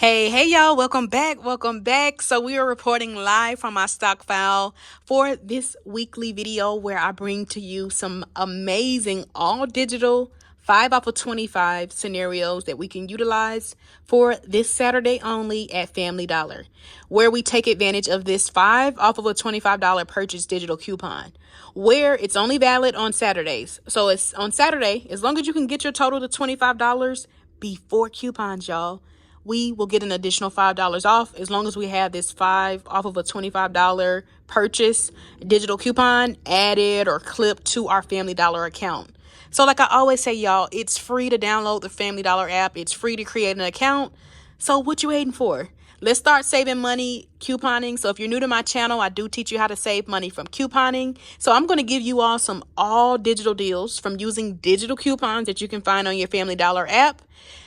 Hey y'all, welcome back. So we are reporting live from my stock file for this weekly video where I bring to you some amazing all digital 5 off of 25 scenarios that we can utilize for this Saturday only at Family Dollar, where we take advantage of this 5 off of a $25 purchase digital coupon, where it's only valid on Saturdays. So it's on Saturday, as long as you can get your total to $25 before coupons, y'all, we will get an additional $5 off as long as we have this 5 off of a $25 purchase digital coupon added or clipped to our Family Dollar account. So like I always say, y'all, it's free to download the Family Dollar app. It's free to create an account. So what you waiting for? Let's start saving money couponing. So if you're new to my channel, I do teach you how to save money from couponing. So I'm going to give you all some all digital deals from using digital coupons that you can find on your Family Dollar app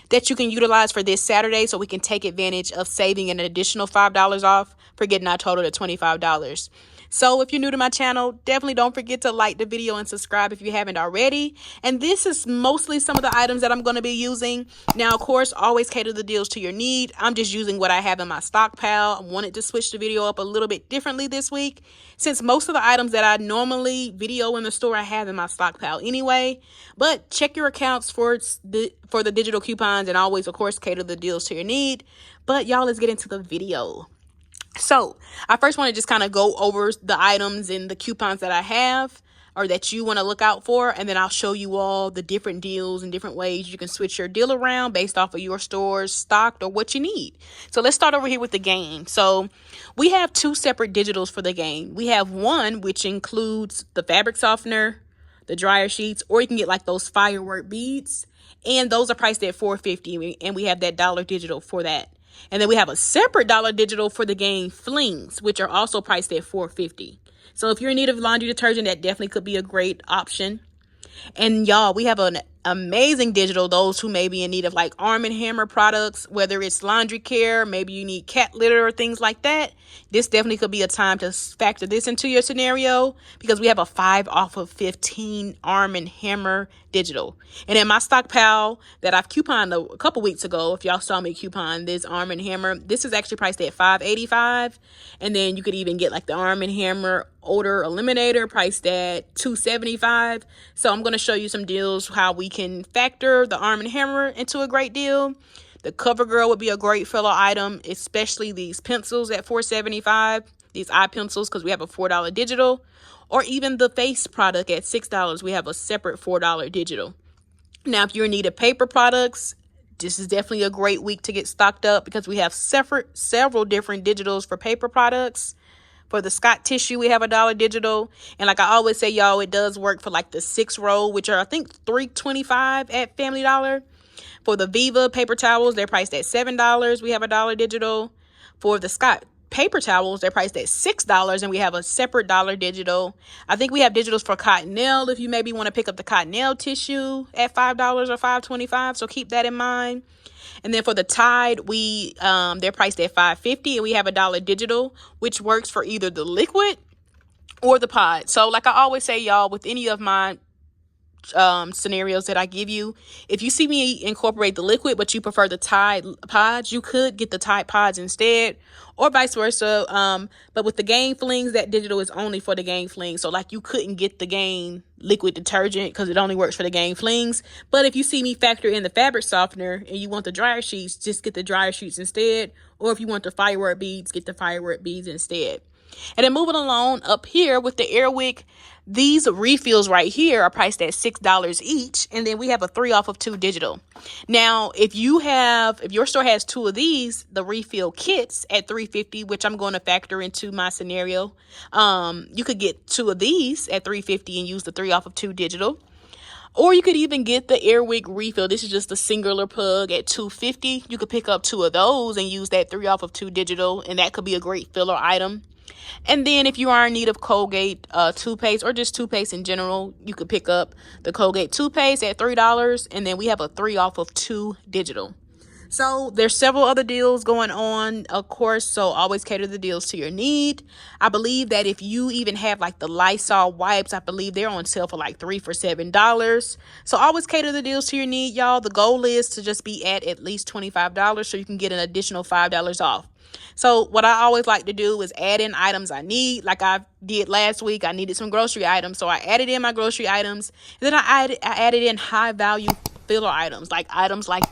that you can utilize for this Saturday, so we can take advantage of saving an additional $5 off for getting our total to $25. So if you're new to my channel, definitely don't forget to like the video and subscribe if you haven't already. And this is mostly some of the items that I'm going to be using. Now, of course, always cater the deals to your need. I'm just using what I have in my stockpile. I wanted to switch the video up a little bit differently this week, since most of the items that I normally video in the store I have in my stockpile anyway. But check your accounts for the digital coupons, and always, of course, cater the deals to your need. But y'all, let's get into the video. So I first want to just kind of go over the items and the coupons that I have or that you want to look out for. And then I'll show you all the different deals and different ways you can switch your deal around based off of your store's stocked or what you need. So let's start over here with the game. So we have two separate digitals for the game. We have one which includes the fabric softener, the dryer sheets, or you can get like those firework beads. And those are priced at $4.50. And we have that dollar digital for that. And then we have a separate dollar digital for the game flings, which are also priced at $4.50. So if you're in need of laundry detergent, that definitely could be a great option. And y'all, we have an amazing digital, those who may be in need of like Arm & Hammer products, whether it's laundry care, maybe you need cat litter or things like that. This definitely could be a time to factor this into your scenario, because we have a 5 off of 15 Arm & Hammer digital. And in my stockpile that I've couponed a couple weeks ago, if y'all saw me coupon this Arm & Hammer, this is actually priced at $5.85. And then you could even get like the Arm & Hammer odor eliminator priced at $2.75. So I'm going to show you some deals how we can factor the Arm & Hammer into a great deal. The CoverGirl would be a great filler item, especially these pencils at $4.75. These eye pencils, because we have a $4 digital. Or even the face product at $6. We have a separate $4 digital. Now, if you're in need of paper products, this is definitely a great week to get stocked up, because we have several different digitals for paper products. For the Scott tissue, we have a dollar digital. And like I always say, y'all, it does work for like the 6 roll, which are, I think, $3.25 at Family Dollar. For the Viva paper towels, they're priced at $7. We have a dollar digital. For the Scott paper towels, they're priced at $6, and we have a separate dollar digital. I think we have digitals for Cottonelle if you maybe want to pick up the Cottonelle tissue at $5 or $5.25. So keep that in mind. And then for the Tide, they're priced at $5.50, and we have a dollar digital, which works for either the liquid or the pod. So like I always say, y'all, with any of my scenarios that I give you, if you see me incorporate the liquid but you prefer the Tide pods, you could get the Tide pods instead, or vice versa. But with the game flings, that digital is only for the game flings. So like you couldn't get the game liquid detergent because it only works for the game flings. But if you see me factor in the fabric softener and you want the dryer sheets, just get the dryer sheets instead. Or if you want the firework beads, get the firework beads instead. And then moving along up here with the Airwick, these refills right here are priced at $6 each. And then we have a 3 off of 2 digital. Now, if your store has 2 of these, the refill kits at $3.50, which I'm going to factor into my scenario, you could get 2 of these at $3.50 and use the 3 off of 2 digital. Or you could even get the Airwick refill. This is just a singular plug at $2.50. You could pick up 2 of those and use that 3 off of 2 digital, and that could be a great filler item. And then if you are in need of Colgate toothpaste, or just toothpaste in general, you could pick up the Colgate toothpaste at $3. And then we have a 3 off of 2 digital. So there's several other deals going on, of course, so always cater the deals to your need. I believe that if you even have like the Lysol wipes, I believe they're on sale for like 3 for $7. So always cater the deals to your need, y'all. The goal is to just be at least $25 so you can get an additional $5 off. So what I always like to do is add in items I need. Like I did last week, I needed some grocery items, so I added in my grocery items. And then I added in high value filler items like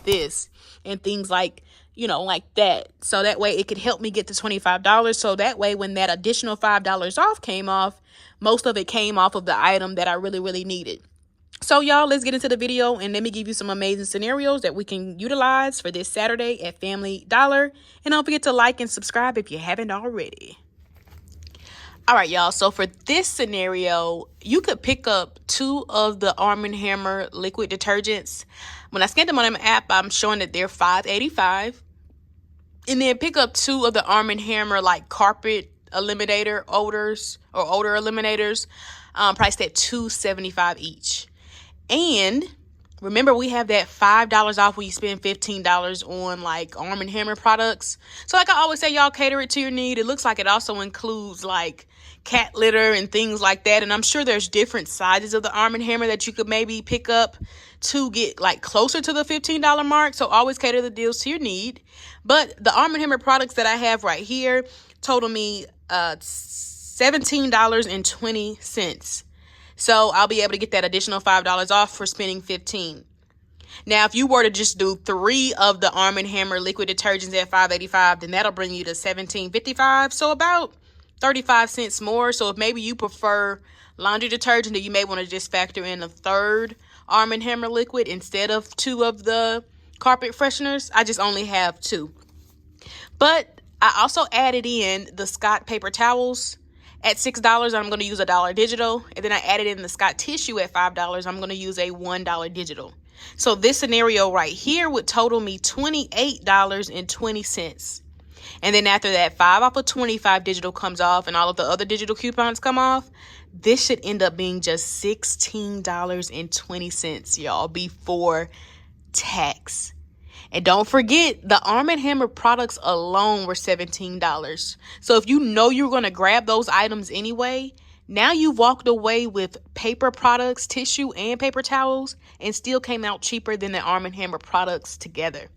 this and things like, like that. So that way it could help me get to $25. So that way when that additional $5 off came off, most of it came off of the item that I really, really needed. So y'all, let's get into the video and let me give you some amazing scenarios that we can utilize for this Saturday at Family Dollar. And don't forget to like and subscribe if you haven't already. All right, y'all. So for this scenario, you could pick up 2 of the Arm & Hammer liquid detergents. When I scanned them on the app, I'm showing that they're $5.85. And then pick up 2 of the Arm & Hammer like carpet eliminator odors or odor eliminators, priced at $2.75 each. And remember, we have that $5 off when you spend $15 on like Arm & Hammer products. So like I always say, y'all cater it to your need. It looks like it also includes like cat litter and things like that. And I'm sure there's different sizes of the Arm & Hammer that you could maybe pick up to get like closer to the $15 mark. So always cater the deals to your need. But the Arm & Hammer products that I have right here total me $17.20. So I'll be able to get that additional $5 off for spending $15. Now, if you were to just do 3 of the Arm & Hammer liquid detergents at $5.85, then that'll bring you to $17.55. So about 35 cents more. So if maybe you prefer laundry detergent, then you may want to just factor in a 3rd Arm & Hammer liquid instead of 2 of the carpet fresheners. I just only have 2. But I also added in the Scott paper towels at $6. I'm going to use $1 digital. And then I added in the Scott tissue at $5. I'm going to use a $1 digital. So this scenario right here would total me $28.20. And then after that 5 off of 25 digital comes off and all of the other digital coupons come off, this should end up being just $16.20, y'all, before tax. And don't forget, the Arm & Hammer products alone were $17. So if you know you're going to grab those items anyway, now you've walked away with paper products, tissue, and paper towels, and still came out cheaper than the Arm & Hammer products together.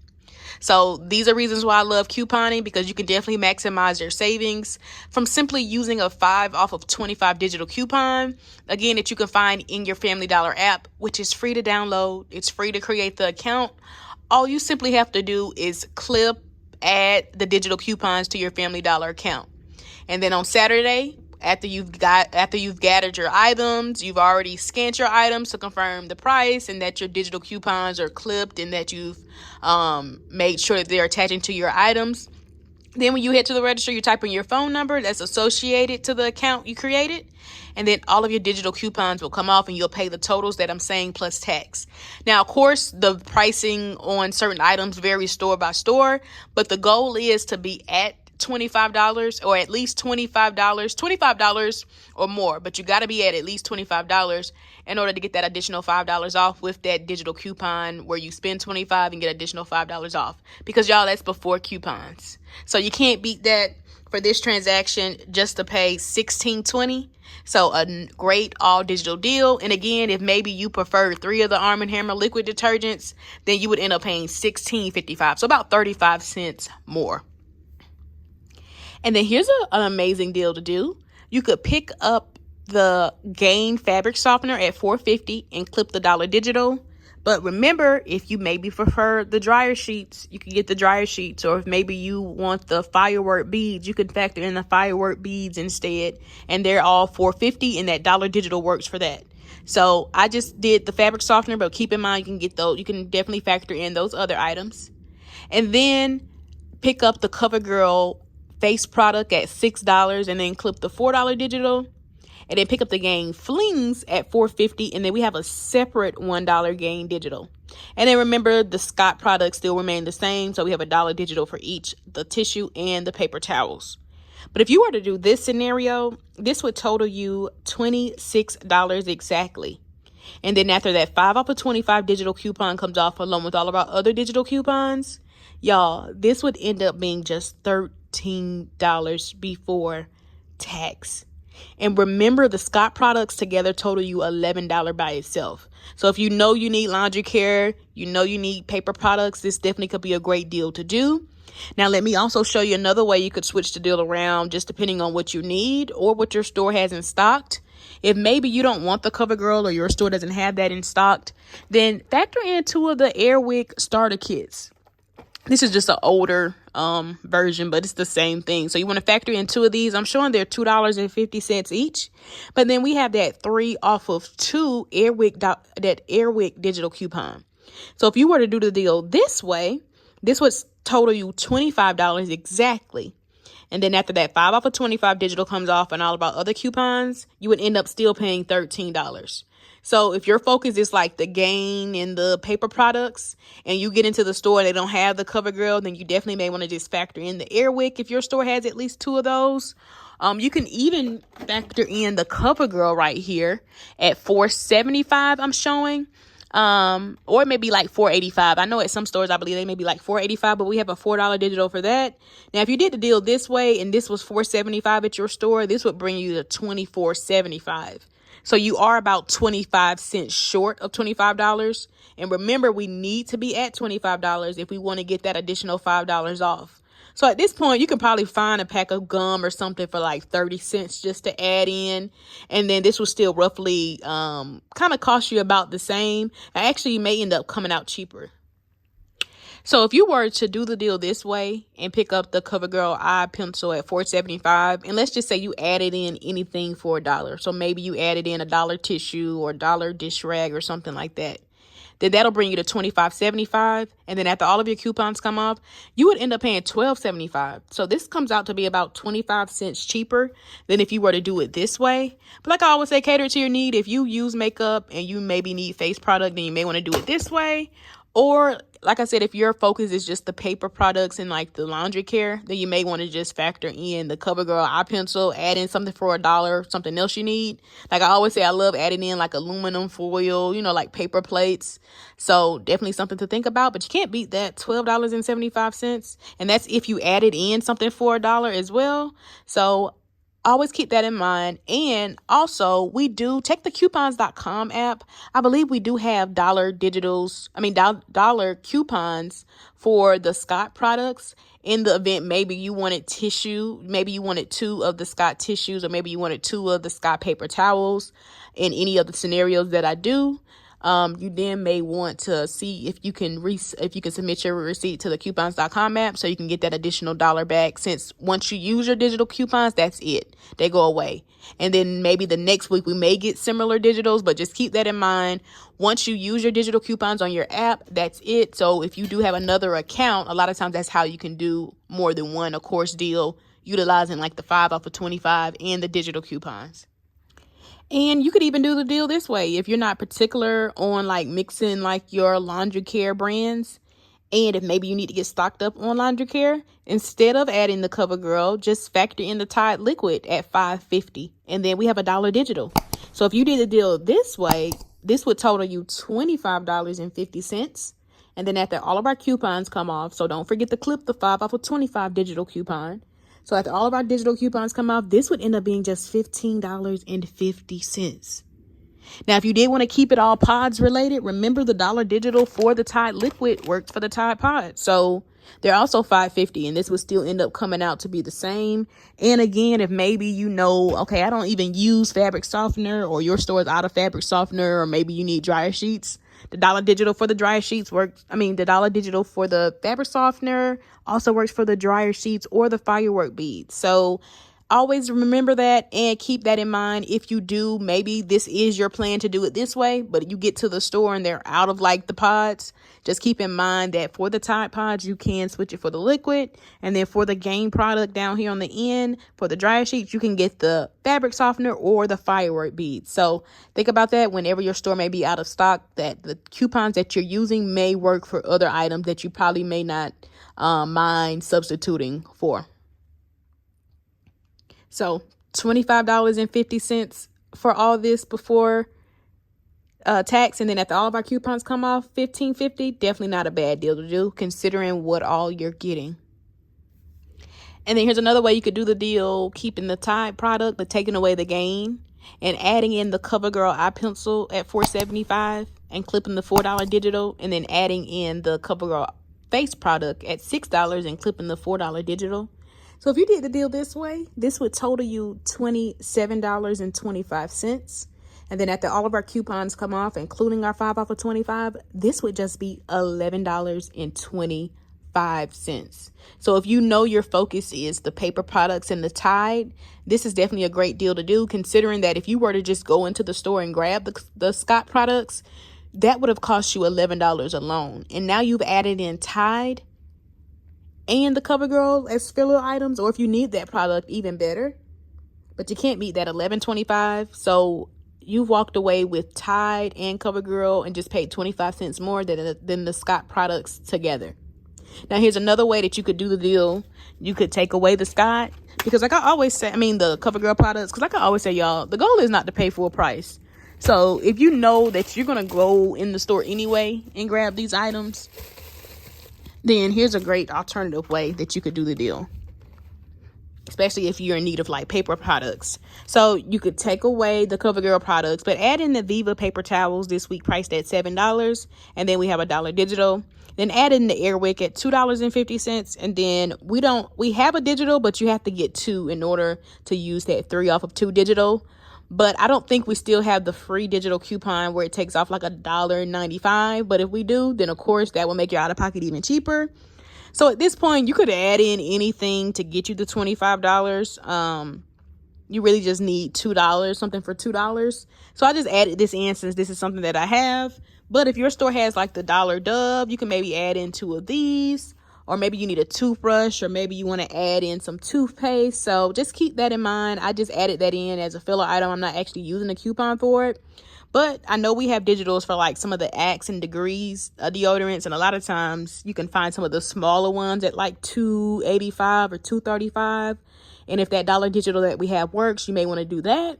So these are reasons why I love couponing, because you can definitely maximize your savings from simply using a 5 off of 25 digital coupon, again, that you can find in your Family Dollar app, which is free to download. It's free to create the account. All you simply have to do is add the digital coupons to your Family Dollar account. And then on Saturday, after you've gathered your items, you've already scanned your items to confirm the price and that your digital coupons are clipped and that you've made sure that they're attaching to your items. Then when you head to the register, you type in your phone number that's associated to the account you created. And then all of your digital coupons will come off and you'll pay the totals that I'm saying plus tax. Now, of course, the pricing on certain items varies store by store, but the goal is to be at $25 or at least $25 or more. But you got to be at least $25 in order to get that additional $5 off with that digital coupon where you spend $25 and get additional $5 off. Because y'all, that's before coupons. So you can't beat that for this transaction just to pay $16.20. So a great all digital deal. And again, if maybe you prefer 3 of the Arm & Hammer liquid detergents, then you would end up paying $16.55. So about 35 cents more. And then here's an amazing deal to do. You could pick up the Gain fabric softener at $4.50 and clip the $1 digital. But remember, if you maybe prefer the dryer sheets, you can get the dryer sheets. Or if maybe you want the firework beads, you could factor in the firework beads instead. And they're all $4.50 and that $1 digital works for that. So I just did the fabric softener, but keep in mind you can get those. You can definitely factor in those other items. And then pick up the CoverGirl face product at $6 and then clip the $4 digital. And then pick up the Gain flings at $4.50, and then we have a separate $1 Gain digital. And then remember, the Scott products still remain the same, so we have a $1 digital for each, the tissue and the paper towels. But if you were to do this scenario, this would total you $26 exactly. And then after that 5 off of 25 digital coupon comes off along with all of our other digital coupons, Y'all, this would end up being just $13 before tax. And remember, the Scott products together total you $11 by itself. So if you know you need laundry care, you know you need paper products, this definitely could be a great deal to do. Now, let me also show you another way you could switch the deal around, just depending on what you need or what your store has in stock. If maybe you don't want the CoverGirl or your store doesn't have that in stock, then factor in 2 of the Airwick starter kits. This is just an older version, but it's the same thing. So you want to factor in 2 of these. I'm showing they're $2.50 each. But then we have that 3 off of 2 Airwick digital coupon. So if you were to do the deal this way, this would total you $25 exactly. And then after that 5 off of 25 digital comes off and all of our other coupons, you would end up still paying $13. So if your focus is like the gain in the paper products and you get into the store and they don't have the CoverGirl, then you definitely may want to just factor in the Airwick if your store has at least 2 of those. You can even factor in the CoverGirl right here at $4.75 I'm showing. Or maybe like $4.85. I know at some stores, I believe they may be like $4.85, but we have a $4 digital for that. Now, if you did the deal this way and this was $4.75 at your store, this would bring you to $24.75. So you are about 25 cents short of $25. And remember, we need to be at $25 if we want to get that additional $5 off. So at this point, you can probably find a pack of gum or something for like 30 cents just to add in. And then this will still roughly kind of cost you about the same. Actually, you may end up coming out cheaper. So if you were to do the deal this way and pick up the CoverGirl eye pencil at $4.75, and let's just say you added in anything for $1. So maybe you added in $1 tissue or $1 dish rag or something like that. Then that'll bring you to $25.75. And then after all of your coupons come off, you would end up paying $12.75. So this comes out to be about 25 cents cheaper than if you were to do it this way. But like I always say, cater to your need. If you use makeup and you maybe need face product, then you may want to do it this way. Or like I said, if your focus is just the paper products and like the laundry care, then you may want to just factor in the CoverGirl eye pencil, add in something for $1, something else you need. Like I always say, I love adding in like aluminum foil, like paper plates. So definitely something to think about, but you can't beat that $12.75. And that's if you added in something for $1 as well. So always keep that in mind. And also, we do take the coupons.com app. I believe we do have dollar coupons for the Scott products. In the event, maybe you wanted tissue, maybe you wanted 2 of the Scott tissues, or maybe you wanted 2 of the Scott paper towels in any of the scenarios that I do. You then may want to see if you can submit your receipt to the coupons.com app so you can get that additional $1 back, since once you use your digital coupons, that's it. They go away. And then maybe the next week we may get similar digitals, but just keep that in mind. Once you use your digital coupons on your app, that's it. So if you do have another account, a lot of times that's how you can do more than one, of course, deal, utilizing like the 5 off of 25 and the digital coupons. And you could even do the deal this way if you're not particular on like mixing like your laundry care brands. And if maybe you need to get stocked up on laundry care, instead of adding the CoverGirl, just factor in the Tide liquid at $5.50. And then we have $1 digital. So if you did the deal this way, this would total you $25.50. And then after all of our coupons come off, so don't forget to clip the 5 off of 25 digital coupon. So after all of our digital coupons come off, this would end up being just $15.50. Now, if you did want to keep it all pods related, remember the $1 digital for the Tide liquid works for the Tide pod. So they're also $5.50, and this would still end up coming out to be the same. And again, if maybe okay, I don't even use fabric softener, or your store is out of fabric softener, or maybe you need dryer sheets, the $1 digital for the dryer sheets works. The $1 digital for the fabric softener also works for the dryer sheets or the firework beads. So always remember that and keep that in mind. If you do, maybe this is your plan to do it this way, but you get to the store and they're out of like the pods, just keep in mind that for the Tide pods, you can switch it for the liquid. And then for the game product down here on the end, for the dryer sheets, you can get the fabric softener or the firework beads. So think about that whenever your store may be out of stock, that the coupons that you're using may work for other items that you probably may not mind substituting for. So $25.50 for all this before tax, and then after all of our coupons come off, $15.50. Definitely not a bad deal to do considering what all you're getting. And then here's another way you could do the deal, keeping the Tide product but taking away the gain and adding in the CoverGirl eye pencil at $4.75 and clipping the $4 digital, and then adding in the CoverGirl face product at $6 and clipping the $4 digital. So if you did the deal this way, this would total you $27.25. And then after all of our coupons come off, including our 5 off of 25, this would just be $11.25. So if you know your focus is the paper products and the Tide, this is definitely a great deal to do, considering that if you were to just go into the store and grab the Scott products, that would have cost you $11 alone. And now you've added in Tide and the CoverGirl as filler items, or if you need that product, even better. But you can't beat that $11.25. So you've walked away with Tide and CoverGirl and just paid 25 cents more than the Scott products together. Now, here's another way that you could do the deal. You could take away the Scott, because like I always say, the CoverGirl products, because like I always say, y'all, the goal is not to pay full price. So if you know that you're going to go in the store anyway and grab these items, then here's a great alternative way that you could do the deal, especially if you're in need of like paper products. So you could take away the CoverGirl products, but add in the Viva paper towels this week priced at $7. And then we have $1 digital. Then add in the Airwick at $2.50. And then we have a digital, but you have to get 2 in order to use that 3 off of 2 digital. But I don't think we still have the free digital coupon where it takes off like $1.95. But if we do, then of course that will make your out-of-pocket even cheaper. So at this point, you could add in anything to get you the $25. You really just need $2, something for $2. So I just added this in since this is something that I have. But if your store has like the dollar dub, you can maybe add in 2 of these. Or maybe you need a toothbrush, or maybe you want to add in some toothpaste. So just keep that in mind. I just added that in as a filler item. I'm not actually using a coupon for it. But I know we have digitals for like some of the Axe and Degrees deodorants. And a lot of times you can find some of the smaller ones at like $2.85 or $2.35. And if that dollar digital that we have works, you may want to do that.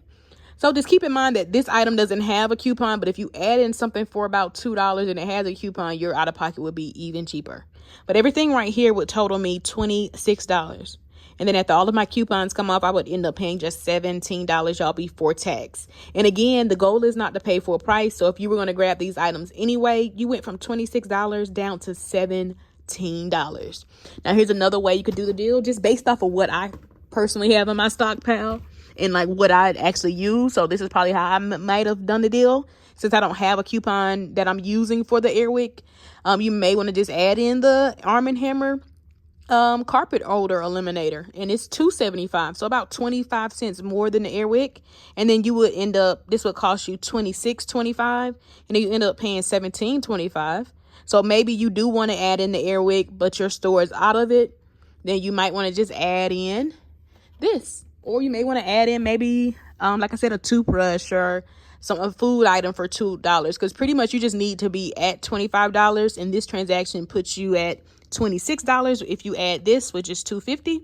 So just keep in mind that this item doesn't have a coupon. But if you add in something for about $2 and it has a coupon, your out of pocket would be even cheaper. But everything right here would total me $26. And then after all of my coupons come off, I would end up paying just $17, y'all, before tax. And again, the goal is not to pay full price. So if you were going to grab these items anyway, you went from $26 down to $17. Now, here's another way you could do the deal, just based off of what I personally have in my stockpile and like what I'd actually use. So this is probably how I might have done the deal. Since I don't have a coupon that I'm using for the Airwick, you may want to just add in the Arm & Hammer carpet odor eliminator, and it's $2.75, so about 25 cents more than the Airwick. And then you would end up, this would cost you $26.25, and then you end up paying $17.25. So maybe you do want to add in the Airwick, but your store is out of it. Then you might want to just add in this, or you may want to add in maybe like I said, a toothbrush or a food item for $2, because pretty much you just need to be at $25, and this transaction puts you at $26 if you add this, which is $2.50.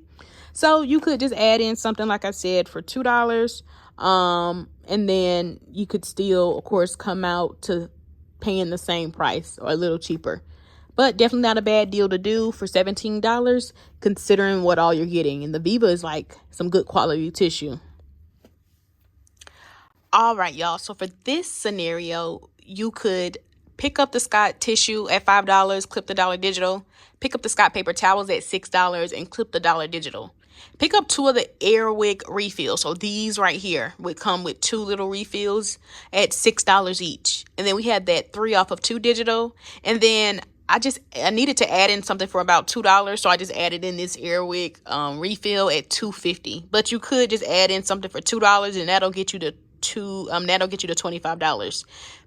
So you could just add in something, like I said, for $2, and then you could still, of course, come out to paying the same price or a little cheaper. But definitely not a bad deal to do for $17, considering what all you're getting. And the Viva is like some good quality tissue. All right, y'all. So for this scenario, you could pick up the Scott tissue at $5, clip the dollar digital. Pick up the Scott paper towels at $6 and clip the dollar digital. Pick up 2 of the Airwick refills. So these right here would come with 2 little refills at $6 each. And then we had that 3 off of 2 digital. And then I needed to add in something for about $2. So I just added in this Airwick refill at $2.50. But you could just add in something for $2, and that'll get you to $25,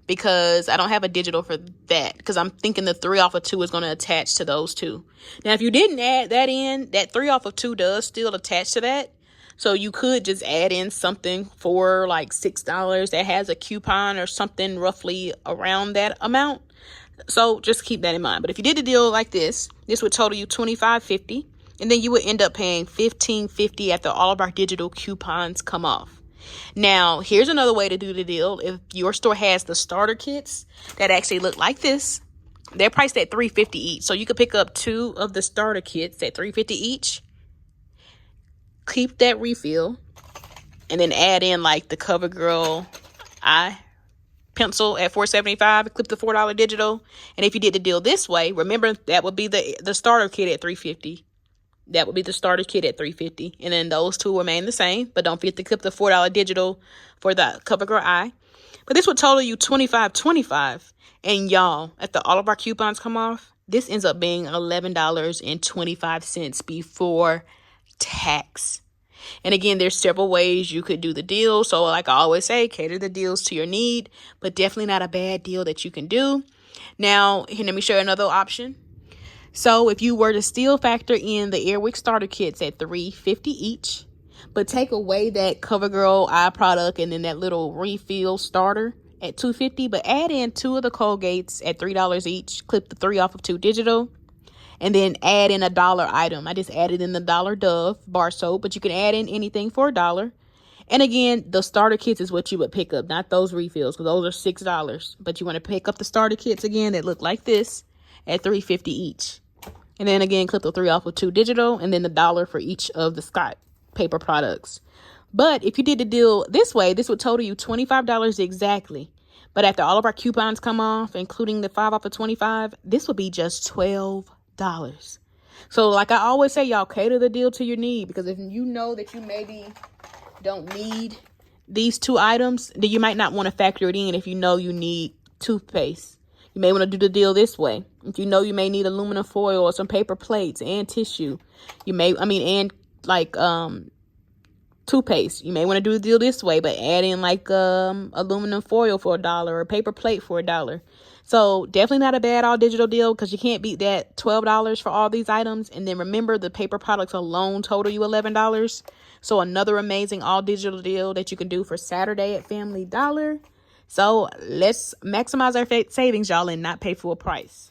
because I don't have a digital for that, because I'm thinking the 3 off of 2 is going to attach to those 2. Now, if you didn't add that in, that 3 off of 2 does still attach to that. So you could just add in something for like $6 that has a coupon or something roughly around that amount. So just keep that in mind. But if you did a deal like this would total you $25.50, and then you would end up paying $15.50 after all of our digital coupons come off. Now, here's another way to do the deal. If your store has the starter kits that actually look like this, they're priced at $3.50 each. So you could pick up 2 of the starter kits at $3.50 each. Keep that refill. And then add in like the CoverGirl eye pencil at $4.75. Clip the $4 digital. And if you did the deal this way, remember that would be the starter kit at $3.50. That would be the starter kit at $3.50. And then those 2 remain the same. But don't forget to clip the $4 digital for the CoverGirl eye. But this would total you $25.25. And y'all, after all of our coupons come off, this ends up being $11.25 before tax. And again, there's several ways you could do the deal. So like I always say, cater the deals to your need, but definitely not a bad deal that you can do. Now, here, let me show you another option. So if you were to still factor in the Airwick starter kits at $3.50 each, but take away that CoverGirl eye product and then that little refill starter at $2.50, but add in 2 of the Colgates at $3 each, clip the 3 off of 2 digital, and then add in a $1 item. I just added in the $1 Dove bar soap, but you can add in anything for $1. And again, the starter kits is what you would pick up, not those refills, because those are $6. But you want to pick up the starter kits again that look like this at $3.50 each. And then again, clip the 3 off of 2 digital, and then the $1 for each of the Scott paper products. But if you did the deal this way, this would total you $25 exactly. But after all of our coupons come off, including the 5 off of 25, this would be just $12. So like I always say, y'all cater the deal to your need, because if you know that you maybe don't need these 2 items, then you might not want to factor it in. If you know you need toothpaste, you may want to do the deal this way. If you know you may need aluminum foil or some paper plates and tissue, and like toothpaste, you may want to do the deal this way, but add in like aluminum foil for $1 or a paper plate for $1. So definitely not a bad all digital deal, because you can't beat that $12 for all these items. And then remember, the paper products alone total you $11. So another amazing all digital deal that you can do for Saturday at Family Dollar. So let's maximize our savings, y'all, and not pay full price.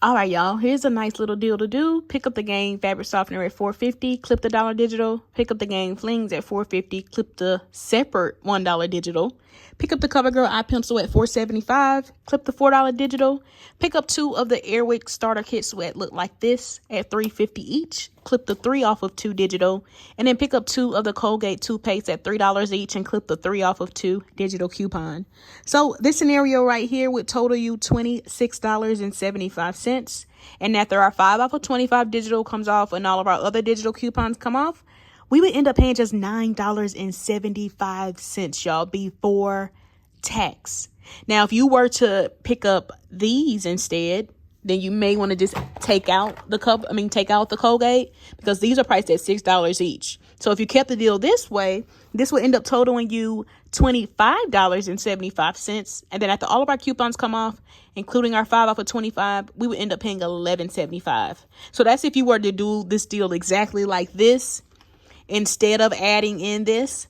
All right, y'all, here's a nice little deal to do. Pick up the Gain fabric softener at $4.50, clip the $1 digital. Pick up the Gain flings at $4.50, clip the separate $1 digital. Pick up the CoverGirl eye pencil at $4.75, clip the $4 digital. Pick up 2 of the Airwick starter kits that look like this at $3.50 each, clip the 3 off of 2 digital. And then pick up 2 of the Colgate toothpaste at $3 each and clip the 3 off of 2 digital coupon. So this scenario right here would total you $26.75. And after our 5 off of 25 digital comes off and all of our other digital coupons come off, we would end up paying just $9.75, y'all, before tax. Now, if you were to pick up these instead, then you may want to just take out the Colgate, because these are priced at $6 each. So if you kept the deal this way, this would end up totaling you $25.75. And then after all of our coupons come off, including our 5 off of 25, we would end up paying $11.75. So that's if you were to do this deal exactly like this, instead of adding in this.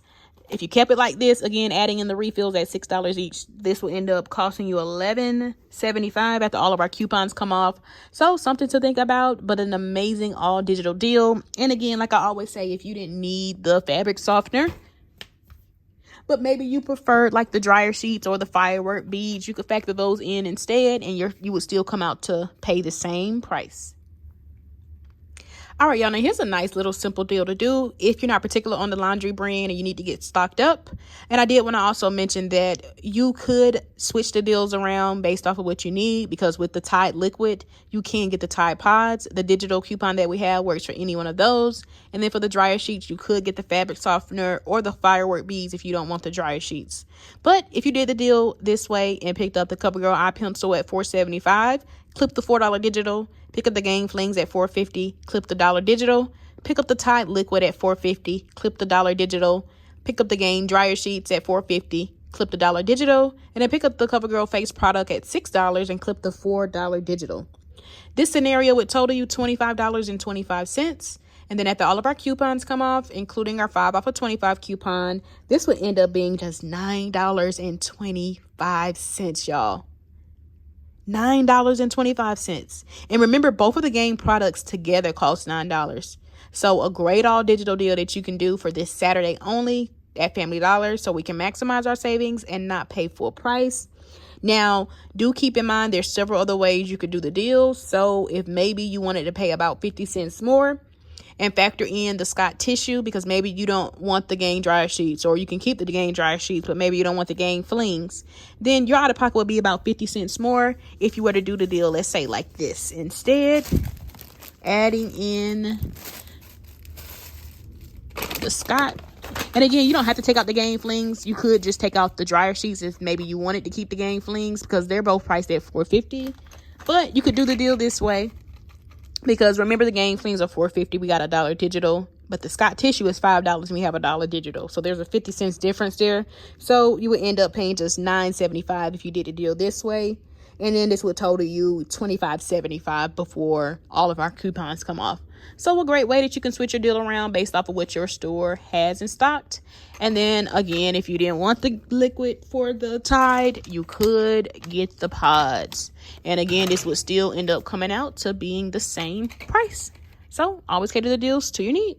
If you kept it like this, again, adding in the refills at $6 each, this will end up costing you $11.75 after all of our coupons come off. So something to think about, but an amazing all digital deal. And again, like I always say, if you didn't need the fabric softener, but maybe you preferred like the dryer sheets or the firework beads, you could factor those in instead, and you would still come out to pay the same price. All right, y'all, now here's a nice little simple deal to do if you're not particular on the laundry brand and you need to get stocked up. And I did want to also mention that you could switch the deals around based off of what you need, because with the Tide liquid, you can get the Tide pods. The digital coupon that we have works for any one of those. And then for the dryer sheets, you could get the fabric softener or the firework beads if you don't want the dryer sheets. But if you did the deal this way and picked up the CoverGirl eye pencil at $4.75, clip the $4 digital, pick up the Gain flings at $4.50, clip the $1 digital, pick up the Tide liquid at $4.50, clip the $1 digital, pick up the Gain dryer sheets at $4.50, clip the $1 digital, and then pick up the CoverGirl face product at $6 and clip the $4 digital. This scenario would total you $25.25. And then after all of our coupons come off, including our 5 off of 25 coupon, this would end up being just $9.25, y'all. $9.25. And remember, both of the Gain products together cost $9. So a great all digital deal that you can do for this Saturday only. at Family Dollar so we can maximize our savings and not pay full price. Now, do keep in mind there's several other ways you could do the deal. So if maybe you wanted to pay about 50 cents more and factor in the Scott tissue, because maybe you don't want the Gain dryer sheets, or you can keep the Gain dryer sheets, but maybe you don't want the Gain flings, then your out of pocket would be about 50 cents more if you were to do the deal, let's say like this. Instead, adding in the Scott. And again, you don't have to take out the Gain flings. You could just take out the dryer sheets if maybe you wanted to keep the Gain flings, because they're both priced at $4.50. But you could do the deal this way, because remember the Gain flings are $4.50. We got $1 digital, but the Scott tissue is $5 and we have $1 digital. So there's a 50 cents difference there. So you would end up paying just $9.75 if you did the deal this way. And then this would total you $25.75 before all of our coupons come off. So a great way that you can switch your deal around based off of what your store has in stock. And then again, if you didn't want the liquid for the Tide, you could get the pods. And again, this would still end up coming out to being the same price. So always cater the deals to your need.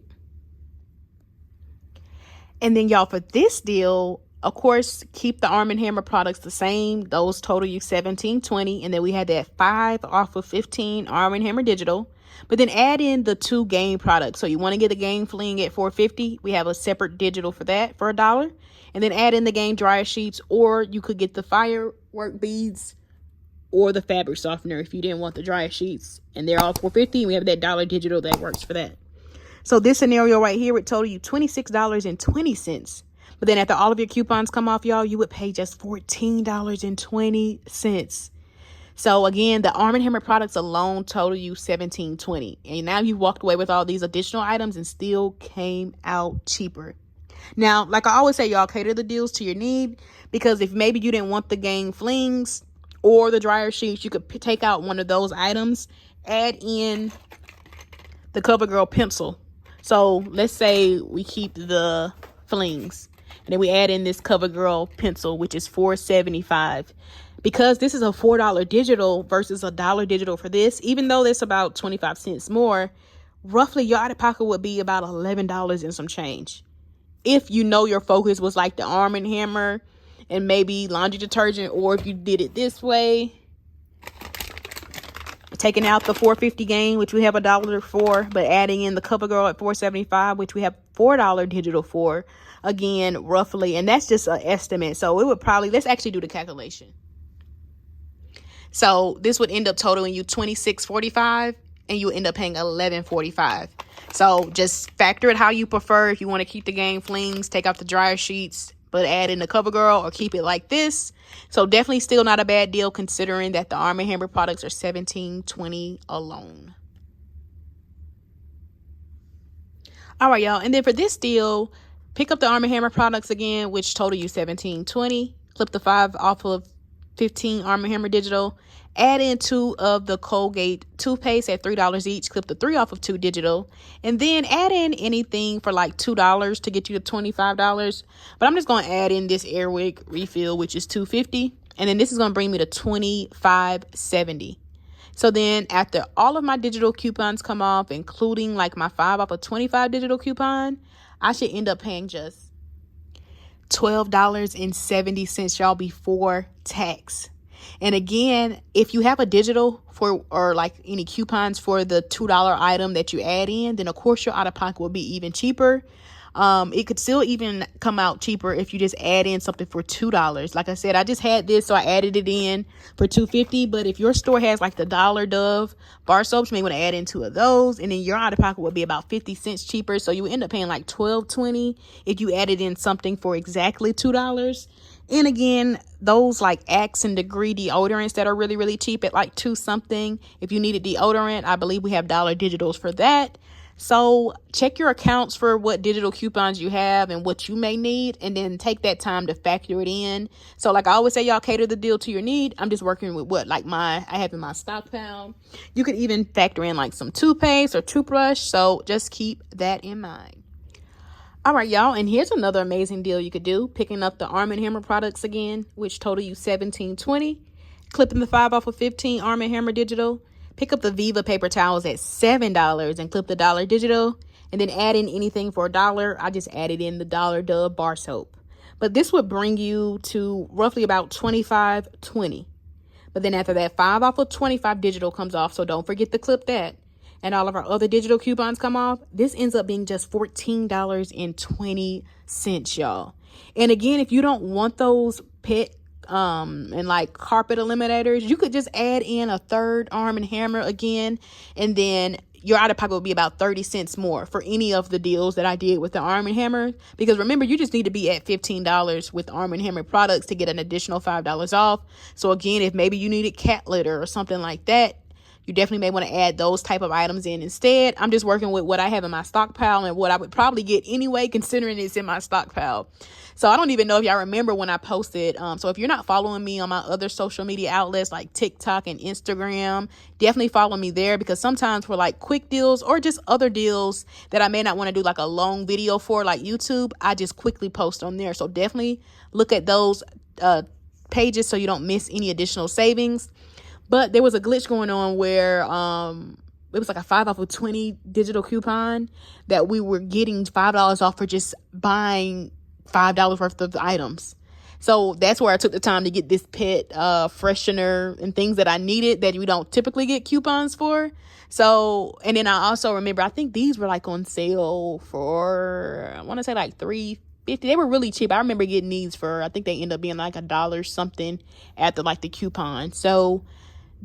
And then y'all, for this deal, of course, keep the Arm & Hammer products the same. Those total you $17.20. And then we had that 5 off of 15 Arm & Hammer digital. But then add in the 2 Gain products. So you want to get the Gain fling at $4.50. We have a separate digital for that for $1. And then add in the Gain dryer sheets, or you could get the firework beads or the fabric softener if you didn't want the dryer sheets. And they're all $4.50. We have that $1 digital that works for that. So this scenario right here would total you $26.20. But then after all of your coupons come off, y'all, you would pay just $14.20. So again, the Arm & Hammer products alone total you $17.20. And now you walked away with all these additional items and still came out cheaper. Now, like I always say, y'all, cater the deals to your need, because if maybe you didn't want the Gain flings or the dryer sheets, you could take out one of those items, add in the CoverGirl pencil. So let's say we keep the flings, and then we add in this CoverGirl pencil, which is $4.75. Because this is a $4 digital versus $1 digital for this, even though that's about 25 cents more, roughly your out of pocket would be about $11 and some change. If you know your focus was like the Arm & Hammer and maybe laundry detergent, or if you did it this way, taking out the $4.50 Gain, which we have $1 for, but adding in the CoverGirl at $4.75, which we have $4 digital for, again, roughly, and that's just an estimate. So it would probably, let's actually do the calculation. So this would end up totaling you $26.45, and you would end up paying $11.45. So just factor it how you prefer. If you want to keep the Gain flings, take out the dryer sheets, but add in the CoverGirl, or keep it like this. So definitely still not a bad deal, considering that the Arm & Hammer products are $17.20 alone. All right, y'all. And then for this deal, pick up the Arm & Hammer products again, which total you $17.20. Clip the 5 off of 15 Arm & Hammer digital. Add in 2 of the Colgate toothpaste at $3 each. Clip the 3 off of 2 digital. And then add in anything for like $2 to get you to $25. But I'm just going to add in this Airwick refill, which is $2.50. And then this is going to bring me to $25.70. So then after all of my digital coupons come off, including like my 5 off of 25 digital coupon, I should end up paying just $12.70, y'all, before tax. And again, if you have a digital for, or like any coupons for the $2 item that you add in, then of course your out of pocket will be even cheaper. It could still even come out cheaper if you just add in something for $2. Like I said, I just had this, so I added it in for $2.50. But if your store has like the Dollar Dove bar soaps, you may want to add in 2 of those, and then your out of pocket would be about 50 cents cheaper. So you would end up paying like $12.20 if you added in something for exactly $2. And again, those like Axe and Degree deodorants that are really, really cheap at like $2 something. If you needed deodorant, I believe we have dollar digitals for that. So check your accounts for what digital coupons you have and what you may need, and then take that time to factor it in. So like I always say, y'all, cater the deal to your need. I'm just working with what like I have in my stockpile. You could even factor in like some toothpaste or toothbrush. So just keep that in mind. All right, y'all, and here's another amazing deal you could do. Picking up the Arm & Hammer products again, which total you $17.20. Clipping the 5 off of 15 Arm & Hammer digital. Pick up the Viva paper towels at $7 and clip the $1 digital. and then add in anything for $1. I just added in the Dollar Dove bar soap. But this would bring you to roughly about $25.20. But then after that, 5 off of 25 digital comes off. So don't forget to clip that. And all of our other digital coupons come off. This ends up being just $14.20, y'all. And again, if you don't want those pet and like carpet eliminators, you could just add in a third Arm & Hammer again, and then your out of pocket would be about 30 cents more for any of the deals that I did with the Arm & Hammer. Because remember, you just need to be at $15 with Arm & Hammer products to get an additional $5 off. So again, if maybe you needed cat litter or something like that, you definitely may want to add those type of items in instead. I'm just working with what I have in my stockpile and what I would probably get anyway, considering it's in my stockpile. So I don't even know if y'all remember when I posted. So if you're not following me on my other social media outlets like TikTok and Instagram, definitely follow me there, because sometimes for like quick deals or just other deals that I may not want to do like a long video for, like YouTube, I just quickly post on there. So definitely look at those pages so you don't miss any additional savings. But there was a glitch going on where it was like a 5 off of 20 digital coupon that we were getting $5 off for just buying $5 worth of items. So that's where I took the time to get this pet freshener and things that I needed that we don't typically get coupons for. So, and then I also remember, I think these were like on sale for, I want to say like $3.50. They were really cheap. I remember getting these for, I think they ended up being like $1 something after like the coupon. So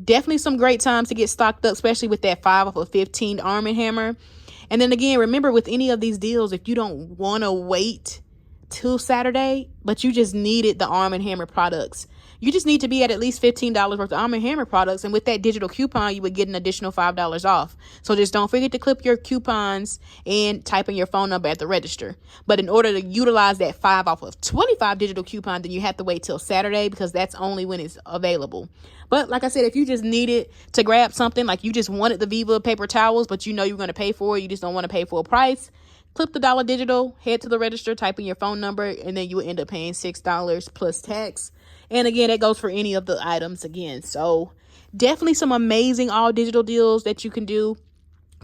definitely some great times to get stocked up, especially with that 5 off of 15 Arm & Hammer. And then again, remember, with any of these deals, if you don't want to wait till Saturday, but you just needed the Arm & Hammer products, you just need to be at least $15 worth of Arm & Hammer products. And with that digital coupon, you would get an additional $5 off. So just don't forget to clip your coupons and type in your phone number at the register. But in order to utilize that 5 off of 25 digital coupon, then you have to wait till Saturday, because that's only when it's available. But like I said, if you just needed to grab something, like you just wanted the Viva paper towels, but you know you're going to pay for it, you just don't want to pay full price, clip the dollar digital, head to the register, type in your phone number, and then you will end up paying $6 plus tax. And again, that goes for any of the items again. So definitely some amazing all digital deals that you can do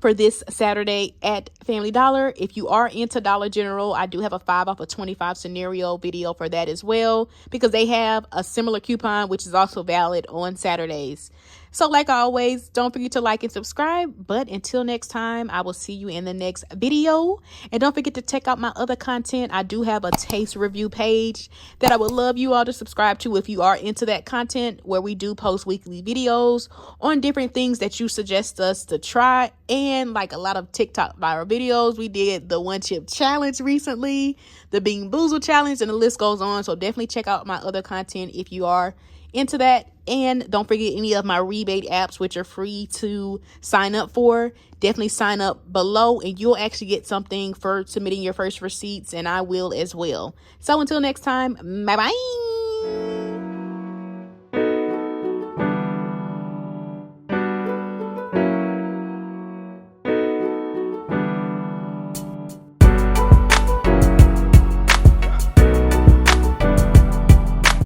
for this Saturday at Family Dollar. If you are into Dollar General, I do have a 5 off of 25 scenario video for that as well, because they have a similar coupon, which is also valid on Saturdays. So like always, don't forget to like and subscribe. But until next time, I will see you in the next video. And don't forget to check out my other content. I do have a taste review page that I would love you all to subscribe to if you are into that content, where we do post weekly videos on different things that you suggest us to try, and like a lot of TikTok viral videos. We did the 1 chip challenge recently, the Bean Boozle challenge, and the list goes on. So definitely check out my other content if you are into that. And don't forget any of my rebate apps, which are free to sign up for. Definitely sign up below, and you'll actually get something for submitting your first receipts, and I will as well. So until next time, bye bye.